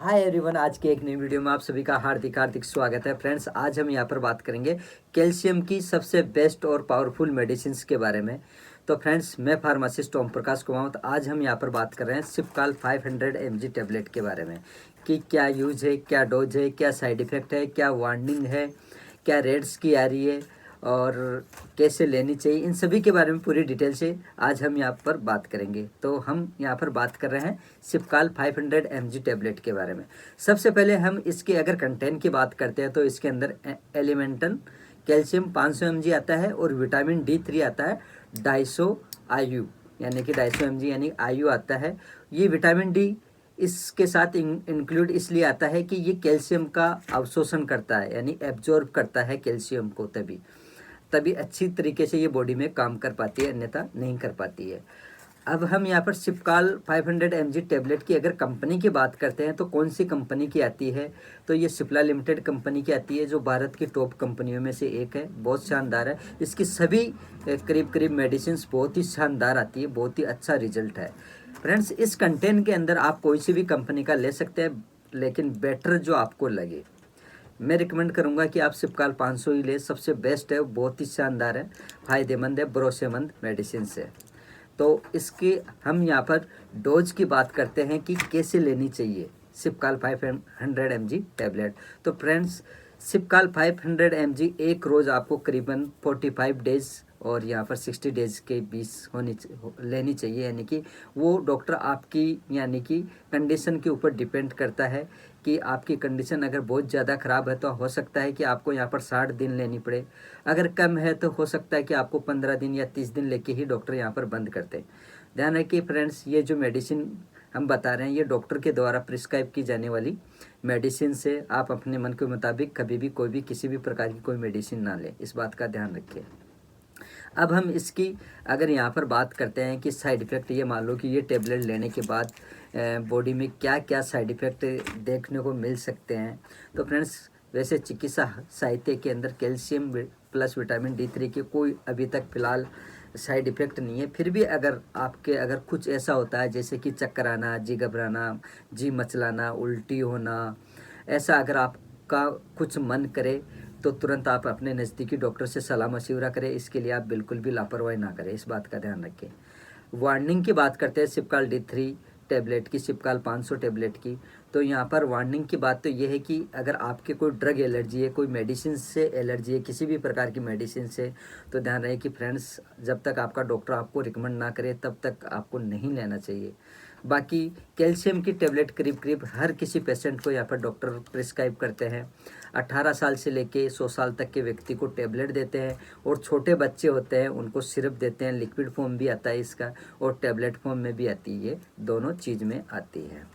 Hi everyone, आज के एक नई वीडियो में आप सभी का हार्दिक हार्दिक स्वागत है। फ्रेंड्स, आज हम यहाँ पर बात करेंगे कैल्शियम की सबसे बेस्ट और पावरफुल मेडिसिन के बारे में। तो फ्रेंड्स, मैं फार्मासिस्ट ओम प्रकाश कुमार। तो आज हम यहाँ पर बात कर रहे हैं सिपकाल 500 mg टेबलेट के बारे में कि क्या यूज है, क्या डोज है, क्या साइड इफ़ेक्ट है, क्या वार्निंग है, क्या रेट्स की आ रही है और कैसे लेनी चाहिए। इन सभी के बारे में पूरी डिटेल से आज हम यहाँ पर बात करेंगे। तो हम यहाँ पर बात कर रहे हैं सिपकाल 500 mg टेबलेट के बारे में। सबसे पहले हम इसके अगर कंटेंट की बात करते हैं तो इसके अंदर एलिमेंटल कैल्शियम 500 mg आता है और विटामिन D3 आता है 250 IU, यानी कि 250 mg यानी IU आता है। ये विटामिन डी इसके साथ इंक्लूड इसलिए आता है कि ये कैल्शियम का अवशोषण करता है, यानी एब्जॉर्ब करता है कैल्शियम को, तभी तभी अच्छी तरीके से ये बॉडी में काम कर पाती है, अन्यथा नहीं कर पाती है। अब हम यहाँ पर सिपकाल 500 mg टेबलेट की अगर कंपनी की बात करते हैं तो कौन सी कंपनी की आती है, तो ये सिप्ला लिमिटेड कंपनी की आती है, जो भारत की टॉप कंपनियों में से एक है। बहुत शानदार है, इसकी सभी करीब करीब मेडिसिन बहुत ही शानदार आती है, बहुत ही अच्छा रिजल्ट है। फ्रेंड्स, इस कंटेंट के अंदर आप कोई सी भी कंपनी का ले सकते हैं, लेकिन बेटर जो आपको लगे। मैं रिकमेंड करूंगा कि आप सिपकाल 500 ही ले, सबसे बेस्ट है, बहुत ही शानदार है, फ़ायदेमंद है, भरोसेमंद मेडिसिन है। तो इसके हम यहाँ पर डोज की बात करते हैं कि कैसे लेनी चाहिए सिपकाल 500 mg टैबलेट। तो फ्रेंड्स, सिपकाल 500 mg एक रोज़ आपको करीबन 45 डेज और यहाँ पर 60 डेज के बीच लेनी चाहिए, यानी कि वो डॉक्टर आपकी यानी कि कंडीशन के ऊपर डिपेंड करता है कि आपकी कंडीशन अगर बहुत ज़्यादा ख़राब है तो हो सकता है कि आपको यहाँ पर 60 दिन लेनी पड़े। अगर कम है तो हो सकता है कि आपको 15 दिन या 30 दिन लेके ही डॉक्टर यहाँ पर बंद करते हैं। ध्यान रखिए फ्रेंड्स, ये जो मेडिसिन हम बता रहे हैं ये डॉक्टर के द्वारा प्रिस्क्राइब की जाने वाली मेडिसिन से आप अपने मन के मुताबिक कभी भी कोई भी किसी भी प्रकार की कोई मेडिसिन ना लें, इस बात का ध्यान रखिए। अब हम इसकी अगर यहाँ पर बात करते हैं कि साइड इफ़ेक्ट, ये मान लो कि ये टेबलेट लेने के बाद बॉडी में क्या क्या साइड इफ़ेक्ट देखने को मिल सकते हैं। तो फ्रेंड्स, वैसे चिकित्सा साहित्य के अंदर कैल्शियम प्लस विटामिन D3 के कोई अभी तक फ़िलहाल साइड इफ़ेक्ट नहीं है। फिर भी अगर कुछ ऐसा होता है जैसे कि चक्कर आना, जी घबराना, जी मचलाना, उल्टी होना, ऐसा अगर आपका कुछ मन करे तो तुरंत आप अपने नज़दीकी डॉक्टर से सलाह मशवरा करें। इसके लिए आप बिल्कुल भी लापरवाही ना करें, इस बात का ध्यान रखें। वार्निंग की बात करते हैं सिपकाल D3 टैबलेट की, सिपकाल 500 टैबलेट की। तो यहाँ पर वार्निंग की बात तो ये है कि अगर आपके कोई ड्रग एलर्जी है, कोई मेडिसिन से एलर्जी है, किसी भी प्रकार की मेडिसिन से, तो ध्यान रहे कि फ्रेंड्स, जब तक आपका डॉक्टर आपको रिकमेंड ना करे तब तक आपको नहीं लेना चाहिए। बाकी कैल्शियम की टेबलेट करीब करीब हर किसी पेशेंट को यहाँ पर डॉक्टर प्रिस्क्राइब करते हैं। 18 साल से लेके 100 साल तक के व्यक्ति को टेबलेट देते हैं, और छोटे बच्चे होते हैं उनको सिरप देते हैं। लिक्विड फॉर्म भी आता है इसका और टेबलेट फॉर्म में भी आती है, ये दोनों चीज़ में आती है।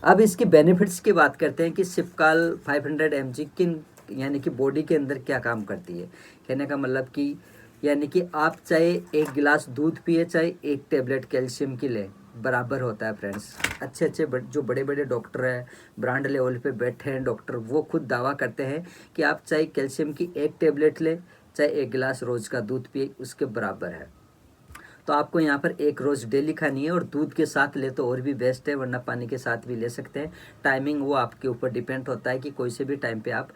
अब इसकी बेनिफिट्स की बात करते हैं कि सिपकाल 500 mg किन यानी कि बॉडी के अंदर क्या काम करती है। कहने का मतलब कि यानी कि आप चाहे एक गिलास दूध पिए, चाहे एक टेबलेट कैल्शियम की लें, बराबर होता है फ्रेंड्स। अच्छे अच्छे जो बड़े बड़े डॉक्टर हैं, ब्रांड लेवल पे बैठे हैं डॉक्टर, वो खुद दावा करते हैं कि आप चाहे कैल्शियम की एक टेबलेट लें, चाहे एक गिलास रोज़ का दूध पिए, उसके बराबर है। तो आपको यहाँ पर एक रोज़ डेली खानी है, और दूध के साथ ले तो और भी बेस्ट है, वरना पानी के साथ भी ले सकते हैं। टाइमिंग वो आपके ऊपर डिपेंड होता है कि कोई से भी टाइम पे आप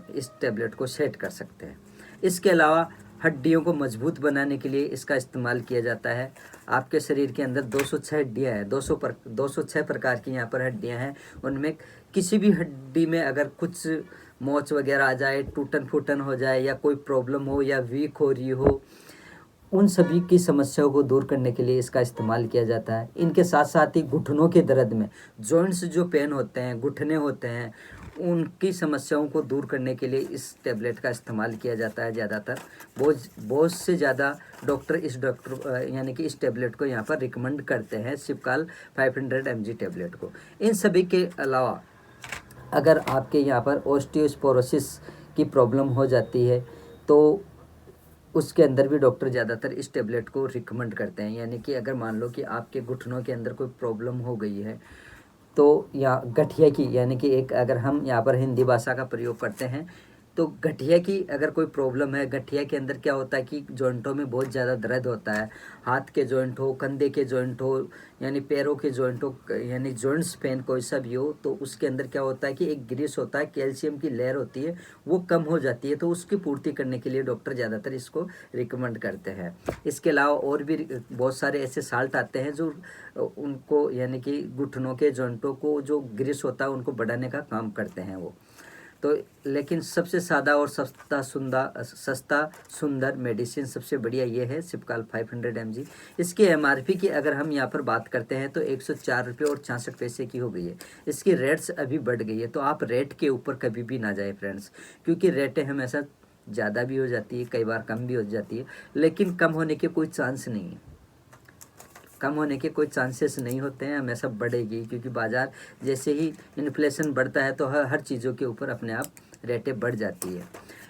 इस टेबलेट को सेट कर सकते हैं। इसके अलावा हड्डियों को मजबूत बनाने के लिए इसका इस्तेमाल किया जाता है। आपके शरीर के अंदर 206 हड्डियाँ हैं, 206 प्रकार की यहाँ पर हड्डियाँ हैं। उनमें किसी भी हड्डी में अगर कुछ मोच वगैरह आ जाए, टूटन फूटन हो जाए, या कोई प्रॉब्लम हो, या वीक हो रही हो, उन सभी की समस्याओं को दूर करने के लिए इसका इस्तेमाल किया जाता है। इनके साथ साथ ही घुटनों के दर्द में, जॉइंट्स जो पेन होते हैं, घुटने होते हैं, उनकी समस्याओं को दूर करने के लिए इस टेबलेट का इस्तेमाल किया जाता है ज़्यादातर। बहुत से ज़्यादा डॉक्टर यानी कि इस टेबलेट को यहाँ पर रिकमेंड करते हैं, सिपकाल 500 mg टेबलेट को। इन सभी के अलावा अगर आपके यहाँ पर ऑस्टियोस्पोरोसिस की प्रॉब्लम हो जाती है तो उसके अंदर भी डॉक्टर ज़्यादातर इस टेबलेट को रिकमेंड करते हैं। यानी कि अगर मान लो कि आपके घुटनों के अंदर कोई प्रॉब्लम हो गई है, तो या गठिया की, यानी कि एक अगर हम यहाँ पर हिंदी भाषा का प्रयोग करते हैं तो गठिया की अगर कोई प्रॉब्लम है, गठिया के अंदर क्या होता है कि जॉइंटों में बहुत ज़्यादा दर्द होता है, हाथ के जॉइंट हो, कंधे के जॉइंट हो, यानी पैरों के जॉइंट हो, यानी जॉइंट्स पेन कोई सा भी हो, तो उसके अंदर क्या होता है कि एक ग्रीस होता है, कैल्शियम की लेयर होती है, वो कम हो जाती है, तो उसकी पूर्ति करने के लिए डॉक्टर ज़्यादातर इसको रिकमेंड करते हैं। इसके अलावा और भी बहुत सारे ऐसे साल्ट आते हैं जो उनको यानी कि घुटनों के जॉइंटों को जो ग्रीस होता है उनको बढ़ाने का काम करते हैं वो। तो लेकिन सबसे सादा और सस्ता सुंदर मेडिसिन सबसे बढ़िया ये है सिपकाल 500 mg। इसकी एमआरपी की अगर हम यहाँ पर बात करते हैं तो 104 रुपये और 66 पैसे की हो गई है। इसकी रेट्स अभी बढ़ गई है, तो आप रेट के ऊपर कभी भी ना जाए फ्रेंड्स, क्योंकि रेटें हमेशा ज़्यादा भी हो जाती है, कई बार कम भी हो जाती है, लेकिन कम होने के कोई चांस नहीं है, कम होने के कोई चांसेस नहीं होते हैं, हमेशा बढ़ेगी, क्योंकि बाज़ार जैसे ही इन्फ्लेशन बढ़ता है तो हर चीज़ों के ऊपर अपने आप रेटें बढ़ जाती है।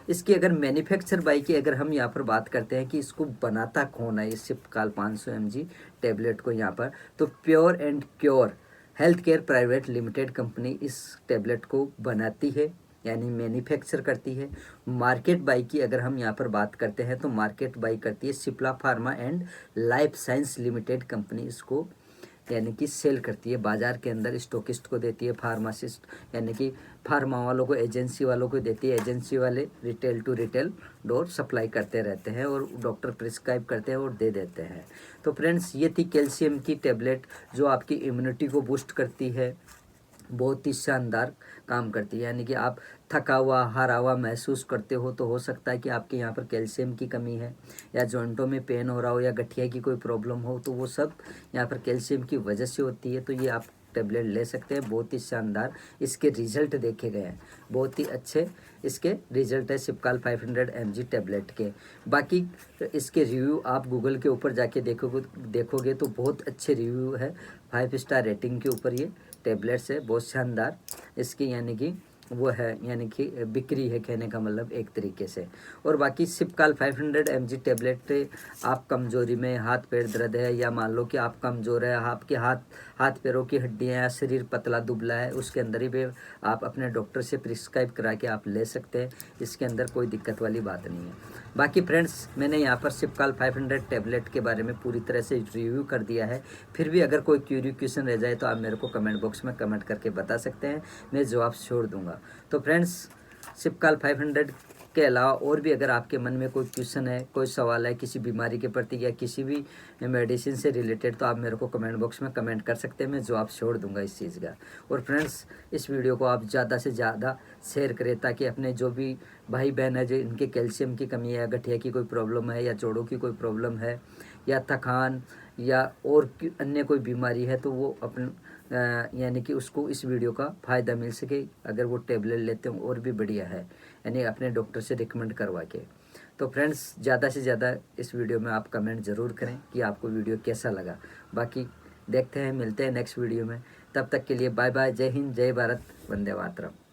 इसकी अगर मैन्युफैक्चर बाई की अगर हम यहाँ पर बात करते हैं कि इसको बनाता कौन है, इस सिपकाल 500 mg टेबलेट को यहाँ पर, तो pure and cure health care private limited company इस टेबलेट को बनाती है, यानी मैन्युफैक्चर करती है। मार्केट बाई की अगर हम यहाँ पर बात करते हैं तो मार्केट बाई करती है Cipla pharma and life science limited company इसको यानी कि सेल करती है, बाज़ार के अंदर स्टॉकिस्ट को देती है, फार्मासिस्ट यानी कि फार्मा वालों को, एजेंसी वालों को देती है, एजेंसी वाले retail to retail door supply करते रहते हैं और डॉक्टर प्रिस्क्राइब करते हैं और दे देते हैं। तो फ्रेंड्स ये थी कैल्शियम की टेबलेट जो आपकी इम्यूनिटी को बूस्ट करती है, बहुत ही शानदार काम करती है। यानी कि आप थका हुआ हारा हुआ महसूस करते हो तो हो सकता है कि आपके यहाँ पर कैल्शियम की कमी है, या जॉइंटों में पेन हो रहा हो, या गठिया की कोई प्रॉब्लम हो, तो वो सब यहाँ पर कैल्शियम की वजह से होती है। तो ये आप टेबलेट ले सकते हैं, बहुत ही शानदार इसके रिजल्ट देखे गए हैं, बहुत ही अच्छे इसके रिजल्ट है सिपकाल 500 mg टेबलेट के। बाकी इसके रिव्यू आप गूगल के ऊपर जाके देखोगे तो बहुत अच्छे रिव्यू है, 5 स्टार रेटिंग के ऊपर ये टेबलेट्स है, बहुत शानदार इसकी यानी कि वो है, यानी कि बिक्री है कहने का मतलब एक तरीके से। और बाकी सिपकाल 500 mg टेबलेट आप कमजोरी में, हाथ पैर दर्द है, या मान लो कि आप कमज़ोर है, आपके हाथ पैरों की हड्डियाँ या शरीर पतला दुबला है, उसके अंदर ही भी आप अपने डॉक्टर से प्रिस्क्राइब करा के आप ले सकते हैं, इसके अंदर कोई दिक्कत वाली बात नहीं है। बाकी फ्रेंड्स मैंने यहाँ पर सिपकाल 500 टेबलेट के बारे में पूरी तरह से रिव्यू कर दिया है, फिर भी अगर कोई क्वेश्चन रह जाए तो आप मेरे को कमेंट बॉक्स में कमेंट करके बता सकते हैं, मैं जवाब छोड़ दूँगा। तो फ्रेंड्स सिपकाल 500 के अलावा और भी अगर आपके मन में कोई क्वेश्चन है, कोई सवाल है किसी बीमारी के प्रति या किसी भी मेडिसिन से रिलेटेड, तो आप मेरे को कमेंट बॉक्स में कमेंट कर सकते हैं, मैं जवाब छोड़ दूंगा इस चीज़ का। और फ्रेंड्स इस वीडियो को आप ज़्यादा से ज़्यादा शेयर करें, ताकि अपने जो भी भाई बहन है जो इनके कैल्शियम की कमी है, गठिया की कोई प्रॉब्लम है, या जोड़ों की कोई प्रॉब्लम है, या थकान, या और अन्य कोई बीमारी है, तो वो अपन यानी कि उसको इस वीडियो का फ़ायदा मिल सके। अगर वो टेबलेट लेते हो और भी बढ़िया है, यानी अपने डॉक्टर से रिकमेंड करवा के। तो फ्रेंड्स ज़्यादा से ज़्यादा इस वीडियो में आप कमेंट ज़रूर करें कि आपको वीडियो कैसा लगा। बाकी देखते हैं, मिलते हैं नेक्स्ट वीडियो में, तब तक के लिए बाय बाय, जय हिंद, जय भारत, वंदे मातरम।